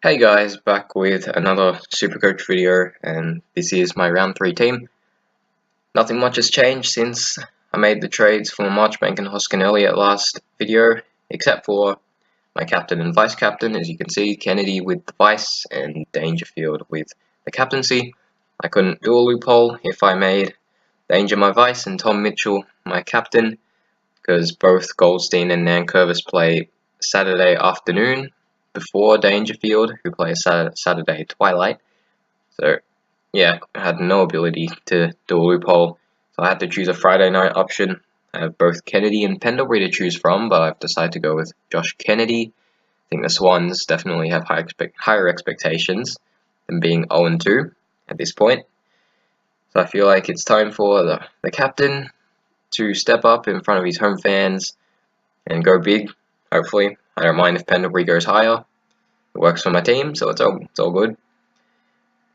Hey guys, back with another SuperCoach video, and this is my round 3 team. Nothing much has changed since I made the trades for Marchbank and Hoskin earlier last video, except for my captain and vice captain. As you can see, Kennedy with the vice and Dangerfield with the captaincy. I couldn't do a loophole if I made Danger my vice and Tom Mitchell my captain, because both Goldstein and Nankervis play Saturday afternoon before Dangerfield, who plays Saturday twilight. So yeah, I had no ability to do a loophole, so I had to choose a Friday night option. I have both Kennedy and Pendlebury to choose from, but I've decided to go with Josh Kennedy. I think the Swans definitely have higher expectations than being 0-2 at this point. So I feel like it's time for the captain to step up in front of his home fans and go big, hopefully. I don't mind if Pendlebury goes higher. It works for my team, so it's all good.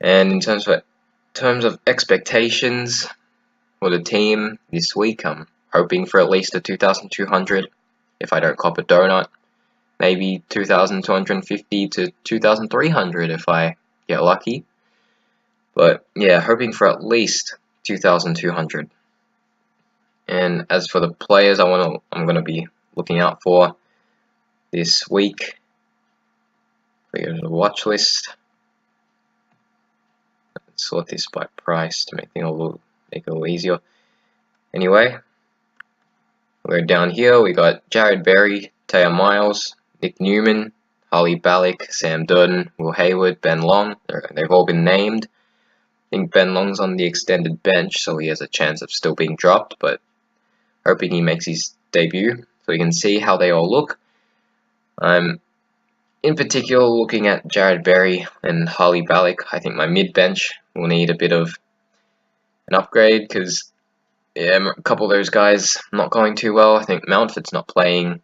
And in terms of expectations for the team this week, I'm hoping for at least a 2,200 if I don't cop a donut. Maybe 2,250 to 2,300 if I get lucky. But yeah, hoping for at least 2,200. And as for the players I'm gonna be looking out for this week, we go to the watch list. Let's sort this by price to make it a little easier. Anyway, we'll go down here. We got Jared Berry, Taya Miles, Nick Newman, Harley Ballick, Sam Durden, Will Hayward, Ben Long. They've all been named. I think Ben Long's on the extended bench, so he has a chance of still being dropped, but hoping he makes his debut so we can see how they all look. I'm in particular looking at Jared Berry and Harley Ballick. I think my mid-bench will need a bit of an upgrade because a couple of those guys not going too well. I think Mountford's not playing.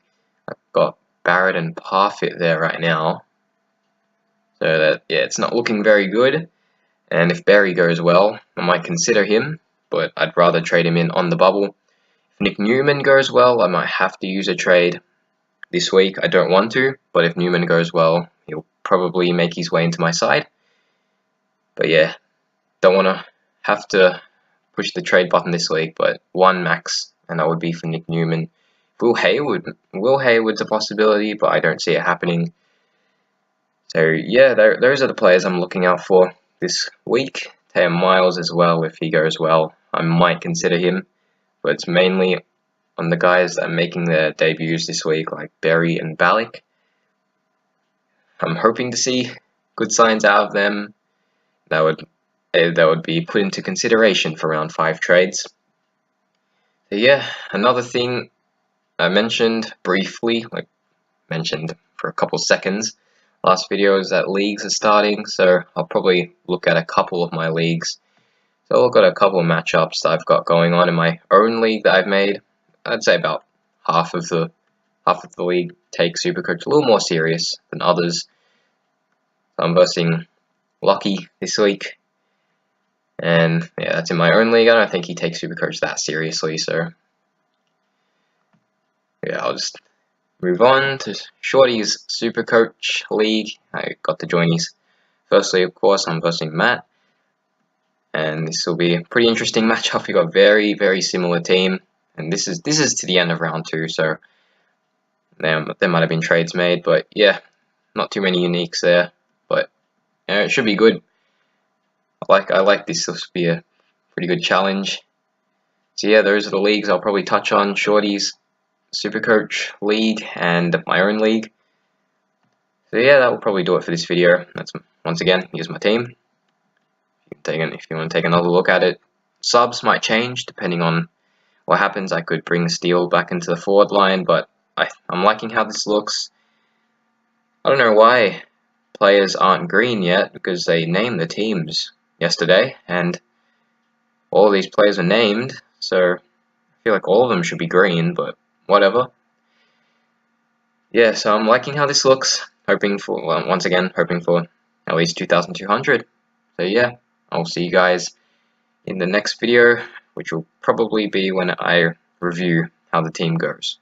I've got Barrett and Parfit there right now. So that, yeah, it's not looking very good. And if Berry goes well, I might consider him, but I'd rather trade him in on the bubble. If Nick Newman goes well, I might have to use a trade this week. I don't want to, but if Newman goes well, he'll probably make his way into my side. But yeah, don't want to have to push the trade button this week, but one max, and that would be for Nick Newman. Will Hayward's a possibility, but I don't see it happening. So yeah, those are the players I'm looking out for this week. Taya Miles as well, if he goes well, I might consider him, but it's mainly on the guys that are making their debuts this week, like Berry and Ballick. I'm hoping to see good signs out of them. That would be put into consideration for round 5 trades. So yeah, another thing I mentioned briefly, mentioned for a couple seconds last video, is that leagues are starting, so I'll probably look at a couple of my leagues. So I'll look at a couple of matchups that I've got going on in my own league that I've made. I'd say about half of the league take SuperCoach a little more serious than others. So I'm versing Lucky this week, and yeah, that's in my own league. I don't think he takes SuperCoach that seriously, so yeah, I'll just move on to Shorty's SuperCoach league. I got to join his firstly, of course. I'm versing Matt, and this will be a pretty interesting matchup. We got very similar team, and this is to the end of round 2, so there might have been trades made, but yeah, not too many uniques there, but yeah, it should be good. I like this. This will be a pretty good challenge. So yeah, those are the leagues I'll probably touch on: Shorty's SuperCoach league and my own league. So yeah, that will probably do it for this video. That's, once again, here's my team. If you want to take another look at it, subs might change depending on what happens. I could bring Steele back into the forward line, but I'm liking how this looks. I don't know why players aren't green yet, because they named the teams yesterday, and all of these players are named, so I feel like all of them should be green, but whatever. Yeah, so I'm liking how this looks. Once again, hoping for at least 2,200. So yeah, I'll see you guys in the next video, which will probably be when I review how the team goes.